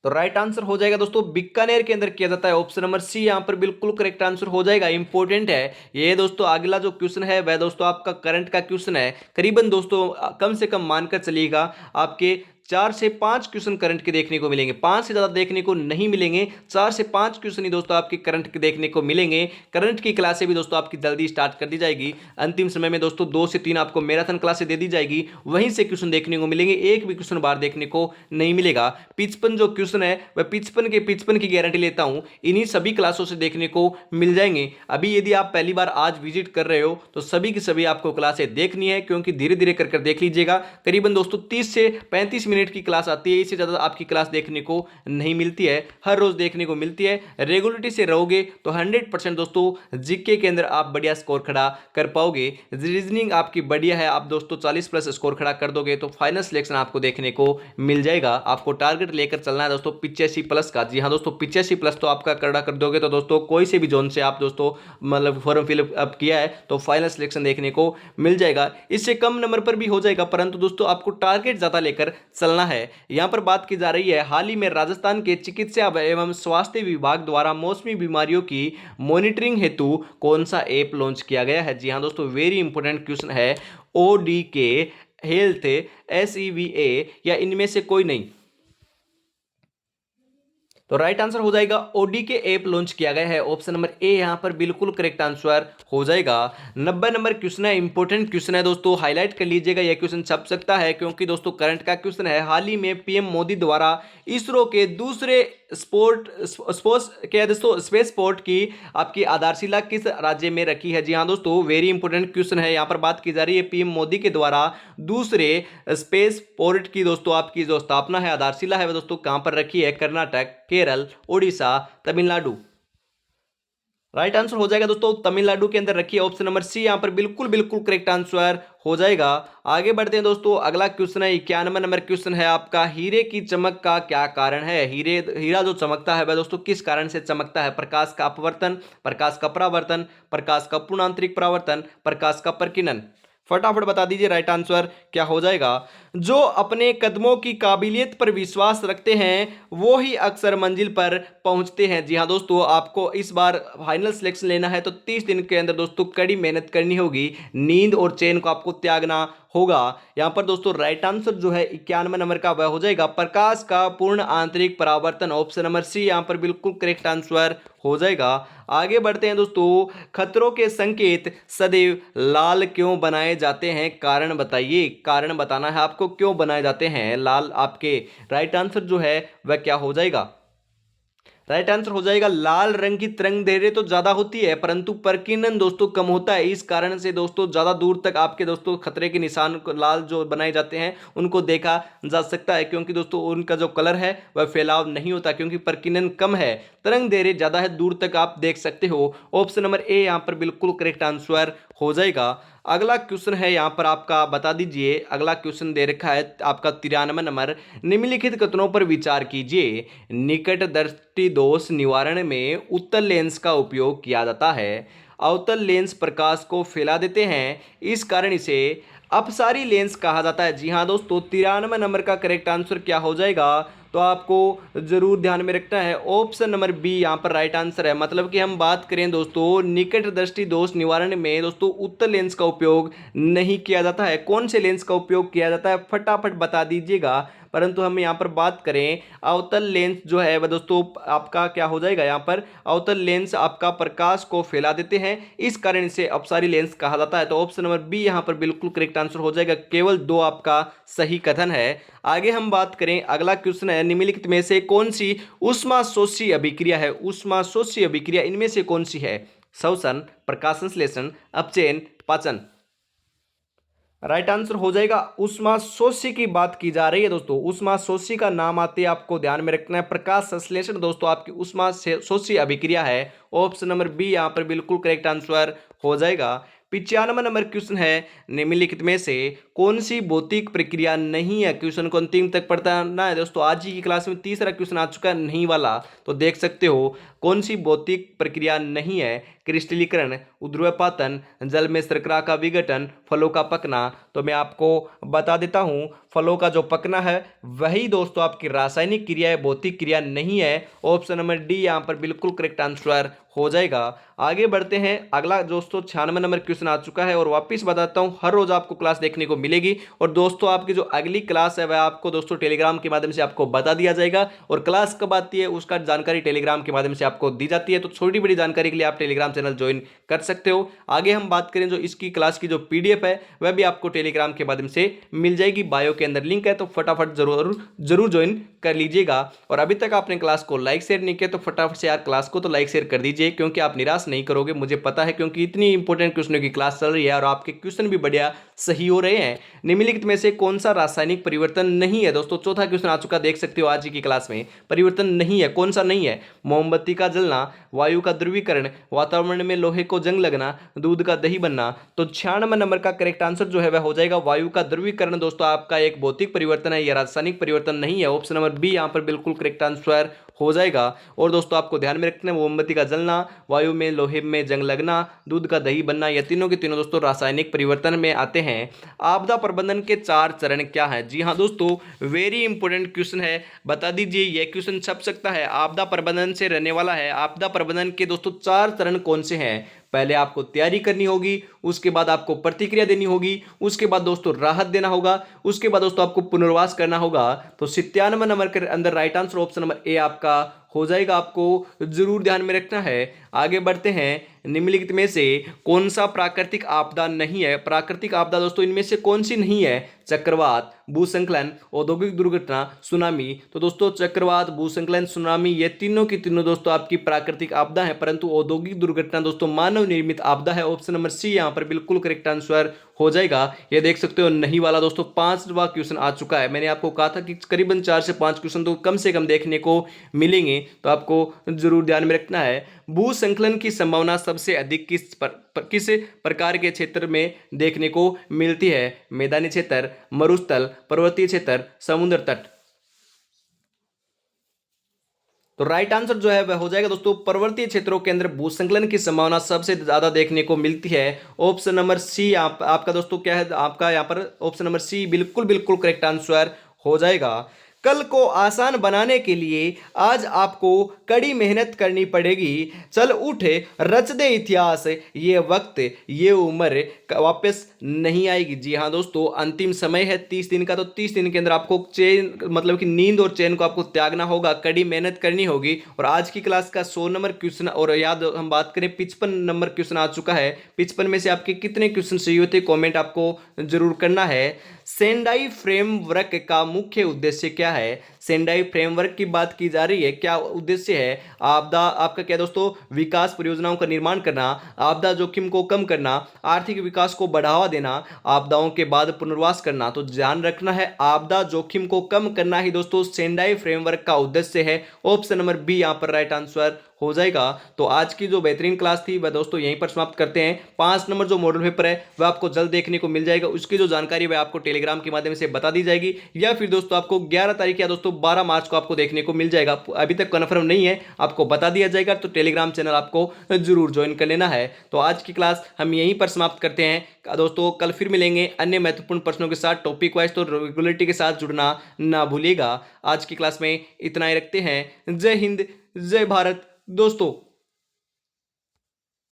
तो राइट आंसर हो जाएगा दोस्तों बीकानेर के अंदर किया जाता है। ऑप्शन नंबर सी यहां पर बिल्कुल करेक्ट आंसर हो जाएगा। इंपॉर्टेंट है ये दोस्तों। अगला जो क्वेश्चन है वह दोस्तों आपका करंट का क्वेश्चन है। करीबन दोस्तों कम से कम मानकर चलिएगा आपके 4 से 5 क्वेश्चन करंट के देखने को मिलेंगे, 5 से ज्यादा देखने को नहीं मिलेंगे। 4 से 5 क्वेश्चन ही दोस्तों आपके करंट के देखने को मिलेंगे। करंट की क्लासें भी दोस्तों आपकी जल्दी स्टार्ट कर दी जाएगी। अंतिम समय में दोस्तों 2 से 3 आपको मैराथन क्लासें दे दी जाएगी, वहीं से क्वेश्चन देखने को मिलेंगे। एक भी क्वेश्चन बाहर देखने को नहीं मिलेगा। 55 जो क्वेश्चन है वह 55 की गारंटी लेता हूं इन्हीं सभी क्लासों से देखने को मिल जाएंगे। अभी यदि आप पहली बार आज विजिट कर रहे हो तो सभी की सभी आपको क्लासें देखनी है, क्योंकि धीरे धीरे कर देख लीजिएगा। करीबन दोस्तों 30 से 35 मिनट की क्लास आती है, इससे ज्यादा आपकी क्लास देखने को नहीं मिलती है, हर रोज देखने को मिलती है। रेगुलरिटी से रहोगे तो 100% दोस्तों जीके के अंदर आप बढ़िया स्कोर खड़ा कर पाओगे। रीजनिंग आपकी बढ़िया है, आप दोस्तों 40 प्लस स्कोर खड़ा कर दोगे तो फाइनल सिलेक्शन आपको देखने को मिल जाएगा। आपको टारगेट लेकर चलना है दोस्तों 85 प्लस का। जी हाँ दोस्तों, 85 प्लस तो आपका खड़ा कर दोगे तो दोस्तों कोई से भी जोन से आप दोस्तों मतलब फॉर्म फिलअप किया है तो फाइनल सिलेक्शन देखने को मिल जाएगा। इससे कम नंबर पर भी हो जाएगा, परंतु दोस्तों आपको टारगेट ज्यादा लेकर चलना है। यहां पर बात की जा रही है हाल ही में राजस्थान के चिकित्सा एवं स्वास्थ्य विभाग द्वारा मौसमी बीमारियों की मॉनिटरिंग हेतु कौन सा ऐप लॉन्च किया गया है? जी हां दोस्तों, वेरी इंपॉर्टेंट क्वेश्चन है। ODK, हेल्थ, SEVA या इनमें से कोई नहीं? तो राइट आंसर हो जाएगा ODK ऐप लॉन्च किया गया है। ऑप्शन नंबर ए यहां पर बिल्कुल करेक्ट आंसर हो जाएगा। 90 नंबर क्वेश्चन है, इंपॉर्टेंट क्वेश्चन है दोस्तों, हाईलाइट कर लीजिएगा। यह क्वेश्चन छप सकता है क्योंकि दोस्तों करंट का क्वेश्चन है। हाल ही में PM मोदी द्वारा इसरो के दूसरे स्पेस पोर्ट की आपकी आधारशिला किस राज्य में रखी है? जी हाँ दोस्तों, वेरी इंपॉर्टेंट क्वेश्चन है। यहां पर बात की जा रही है PM मोदी के द्वारा दूसरे स्पेस पोर्ट की दोस्तों आपकी जो स्थापना है, आधारशिला है, वह दोस्तों कहां पर रखी है? कर्नाटक, केरल, उड़ीसा, तमिलनाडु। राइट आंसर हो जाएगा दोस्तों तमिलनाडु के अंदर रखी है। ऑप्शन नंबर सी यहां पर बिल्कुल बिल्कुल करेक्ट आंसर हो जाएगा। आगे बढ़ते हैं दोस्तों, अगला क्वेश्चन है 91 नंबर क्वेश्चन है आपका। हीरे की चमक का क्या कारण है? हीरा जो चमकता है वह दोस्तों किस कारण से चमकता है? प्रकाश का अपवर्तन, प्रकाश का परावर्तन, प्रकाश का पूर्ण आंतरिक परावर्तन, प्रकाश का प्रकीर्णन। फटाफट बता दीजिए राइट आंसर क्या हो जाएगा। जो अपने कदमों की काबिलियत पर विश्वास रखते हैं वो ही अक्सर मंजिल पर पहुंचते हैं। जी हाँ दोस्तों, आपको इस बार फाइनल सिलेक्शन लेना है तो 30 दिन के अंदर दोस्तों कड़ी मेहनत करनी होगी। नींद और चैन को आपको त्यागना होगा। यहां पर दोस्तों राइट आंसर जो है 91 नंबर का वह हो जाएगा प्रकाश का पूर्ण आंतरिक परावर्तन। ऑप्शन नंबर सी यहां पर बिल्कुल करेक्ट आंसर हो जाएगा। आगे बढ़ते हैं दोस्तों, खतरों के संकेत सदैव लाल क्यों बनाए जाते हैं? कारण बताइए। कारण बताना है आपको, क्यों बनाए जाते हैं लाल आपके? राइट आंसर जो है वह क्या हो जाएगा? राइट आंसर हो जाएगा लाल रंग की तरंग दैर्घ्य तो ज्यादा होती है परंतु प्रकीर्णन दोस्तों कम होता है। इस कारण से दोस्तों ज्यादा दूर तक आपके दोस्तों खतरे के निशान को लाल जो बनाए जाते हैं उनको देखा जा सकता है, क्योंकि दोस्तों उनका जो कलर है वह फैलाव नहीं होता, क्योंकि प्रकीर्णन कम है, तरंग दैर्घ्य ज्यादा है, दूर तक आप देख सकते हो। ऑप्शन नंबर ए यहाँ पर बिल्कुल करेक्ट आंसर हो जाएगा। अगला क्वेश्चन है यहाँ पर आपका, बता दीजिए। अगला क्वेश्चन दे रखा है आपका 93 नंबर। निम्नलिखित कथनों पर विचार कीजिए। निकट दृष्टि दोष निवारण में उत्तल लेंस का उपयोग किया जाता है। अवतल लेंस प्रकाश को फैला देते हैं, इस कारण इसे अपसारी लेंस कहा जाता है। जी हाँ दोस्तों, 93 नंबर का करेक्ट आंसर क्या हो जाएगा, तो आपको जरूर ध्यान में रखना है ऑप्शन नंबर बी यहाँ पर राइट आंसर है। मतलब कि हम बात करें दोस्तों निकट दृष्टि दोष निवारण में दोस्तों उत्तल लेंस का उपयोग नहीं किया जाता है। कौन से लेंस का उपयोग किया जाता है फटाफट बता दीजिएगा। परंतु हम यहाँ पर बात करें अवतल लेंस जो है वह दोस्तों आपका क्या हो जाएगा, यहाँ पर अवतल लेंस आपका प्रकाश को फैला देते हैं, इस कारण इसे अपसारी लेंस कहा जाता है। तो ऑप्शन नंबर बी यहाँ पर बिल्कुल करेक्ट आंसर हो जाएगा। केवल दो आपका सही कथन है। आगे हम बात करें, अगला क्वेश्चन है निम्नलिखित में से कौन सी ऊष्माशोषी अभिक्रिया है। ऊष्माशोषी अभिक्रिया इनमें से कौन सी है। श्वसन, प्रकाश संश्लेषण, अपचयन, पाचन। राइट आंसर हो जाएगा ऊष्माशोषी की बात की जा रही है दोस्तों। ऊष्माशोषी का नाम आते ही आपको ध्यान में रखना है प्रकाश संश्लेषण दोस्तों आपकी ऊष्माशोषी अभिक्रिया है। ऑप्शन नंबर बी यहाँ पर बिल्कुल करेक्ट आंसर हो जाएगा। 95 नंबर क्वेश्चन है निम्नलिखित में से कौन सी भौतिक प्रक्रिया नहीं है। क्वेश्चन को अंतिम तक पढ़ना है दोस्तों। आज ही की क्लास में तीसरा क्वेश्चन आ चुका है नहीं वाला, तो देख सकते हो कौन सी भौतिक प्रक्रिया नहीं है। क्रिस्टलीकरण, उध्रुवपातन, जल में शर्करा का विघटन, फलों का पकना। तो मैं आपको बता देता हूं फलों का जो पकना है वही दोस्तों आपकी रासायनिक क्रिया है, भौतिक क्रिया नहीं है। ऑप्शन नंबर डी यहां पर बिल्कुल करेक्ट आंसर हो जाएगा। आगे बढ़ते हैं, अगला दोस्तों 96 नंबर क्वेश्चन आ चुका है और वापिस बताता हूं हर रोज आपको क्लास देखने को मिलेगी। और दोस्तों आपकी जो अगली क्लास है वह आपको दोस्तों टेलीग्राम के माध्यम से आपको बता दिया जाएगा। और क्लास कब आती है उसका जानकारी टेलीग्राम के माध्यम से आपको दी जाती है। तो छोटी बड़ी जानकारी के लिए आप टेलीग्राम चैनल ज्वाइन कर सकते हो। आगे हम बात करें जो इसकी क्लास की जो पीडीएफ है वह भी आपको टेलीग्राम के माध्यम से मिल जाएगी, बायो के अंदर लिंक है, तो फटाफट जरूर ज्वाइन कर लीजिएगा। और अभी तक आपने क्लास को लाइक शेयर नहीं किया तो फटाफट से यार क्लास को तो लाइक शेयर कर दीजिए, क्योंकि आप निराश नहीं करोगे मुझे पता है, क्योंकि इतनी इंपॉर्टेंट क्वेश्चनों की क्लास चल रही है और आपके क्वेश्चन भी बढ़िया सही हो रहे हैं। निम्नलिखित में से कौन सा रासायनिक परिवर्तन नहीं है दोस्तों। चौथा क्वेश्चन आ चुका, देख सकते हो आज की क्लास में। परिवर्तन नहीं है, कौन सा नहीं है। मोमबत्ती का जलना, वायु का ध्रुवीकरण, वातावरण में लोहे को जंग लगना, दूध का दही बनना। तो 96 नंबर का करेक्ट आंसर जो है वह हो जाएगा वायु का ध्रुवीकरण दोस्तों आपका एक भौतिक परिवर्तन है, यह रासायनिक परिवर्तन नहीं है। ऑप्शन नंबर बी यहां पर बिल्कुल करेक्ट आंसर हो जाएगा। और दोस्तों आपको ध्यान में रखना है मोमबत्ती का जलना, वायु में लोहे में जंग लगना, दूध का दही बनना, ये तीनों के तीनों दोस्तों रासायनिक परिवर्तन में आते हैं। आपदा प्रबंधन के 4 चरण क्या है। जी हाँ दोस्तों, वेरी इंपॉर्टेंट क्वेश्चन है, बता दीजिए। यह क्वेश्चन छप सकता है, आपदा प्रबंधन से रहने वाला है। आपदा प्रबंधन के दोस्तों 4 चरण कौन से हैं। पहले आपको तैयारी करनी होगी, उसके बाद आपको प्रतिक्रिया देनी होगी, उसके बाद दोस्तों राहत देना होगा, उसके बाद दोस्तों आपको पुनर्वास करना होगा। तो 97 नंबर के अंदर right answer option number A आपका हो जाएगा, आपको जरूर ध्यान में रखना है। आगे बढ़ते हैं, निम्नलिखित में से कौन सा प्राकृतिक आपदा नहीं है। प्राकृतिक आपदा दोस्तों इनमें से कौन सी नहीं है। चक्रवात, भूस्खलन, औद्योगिक दुर्घटना, सुनामी। तो दोस्तों चक्रवात, भूस्खलन, सुनामी ये तीनों की तीनों दोस्तों आपकी प्राकृतिक आपदा है, परंतु औद्योगिक दुर्घटना दोस्तों मानव निर्मित आपदा है। ऑप्शन नंबर सी यहां पर बिल्कुल करेक्ट आंसर हो जाएगा। ये देख सकते हो नहीं वाला दोस्तों 5वां क्वेश्चन आ चुका है। मैंने आपको कहा था कि करीबन 4 से 5 क्वेश्चन तो कम से कम देखने को मिलेंगे, तो आपको जरूर ध्यान में रखना है। भूस्खलन की संभावना सबसे अधिक किस प्रकार के क्षेत्र में देखने को मिलती है। मैदानी क्षेत्र, मरुस्थल, पर्वतीय क्षेत्र, समुद्र तट। तो राइट आंसर जो है वह हो जाएगा दोस्तों पर्वतीय क्षेत्रों के अंदर भूस्खलन की संभावना सबसे ज्यादा देखने को मिलती है। ऑप्शन नंबर सी आपका दोस्तों क्या है, आपका यहाँ पर ऑप्शन नंबर सी बिल्कुल करेक्ट आंसर हो जाएगा। कल को आसान बनाने के लिए आज आपको कड़ी मेहनत करनी पड़ेगी। चल उठे रच दे इतिहास, ये वक्त ये उम्र वापस नहीं आएगी। जी हाँ दोस्तों, अंतिम समय है 30 दिन का, तो 30 दिन के अंदर आपको चैन मतलब कि नींद और चैन को आपको त्यागना होगा, कड़ी मेहनत करनी होगी। और आज की क्लास का 100 नंबर क्वेश्चन, और याद हम बात करें 55 नंबर क्वेश्चन आ चुका है। 55 में से आपके कितने क्वेश्चन सही होते कॉमेंट आपको जरूर करना है। सेंडाई फ्रेमवर्क का मुख्य उद्देश्य क्या है। सेंडाई फ्रेमवर्क की बात की जा रही है। क्या उद्देश्य है? आपदा आपका क्या दोस्तों? विकास परियोजनाओं का निर्माण करना, आपदा जोखिम को कम करना, आर्थिक विकास को बढ़ावा देना, आपदाओं के बाद पुनर्वास करना। तो ध्यान रखना है, आपदा जोखिम को कम करना ही दोस्तों सेंडाई फ्रेमवर्क का उद्देश्य है। ऑप्शन नंबर बी यहां पर राइट आंसर हो जाएगा। तो आज की जो बेहतरीन क्लास थी वह दोस्तों यहीं पर समाप्त करते हैं। 5 नंबर जो मॉडल पेपर है वह आपको जल्द देखने को मिल जाएगा। उसकी जो जानकारी वह आपको टेलीग्राम के माध्यम से बता दी जाएगी, या फिर दोस्तों आपको 11 तारीख या दोस्तों 12 मार्च को आपको देखने को मिल जाएगा। अभी तक कन्फर्म नहीं है, आपको बता दिया जाएगा। तो टेलीग्राम चैनल आपको जरूर ज्वाइन कर लेना है। तो आज की क्लास हम यहीं पर समाप्त करते हैं दोस्तों। कल फिर मिलेंगे अन्य महत्वपूर्ण प्रश्नों के साथ टॉपिक वाइज। तो रेगुलरिटी के साथ जुड़ना ना भूलिएगा। आज की क्लास में इतना ही रखते हैं। जय हिंद, जय भारत दोस्तों।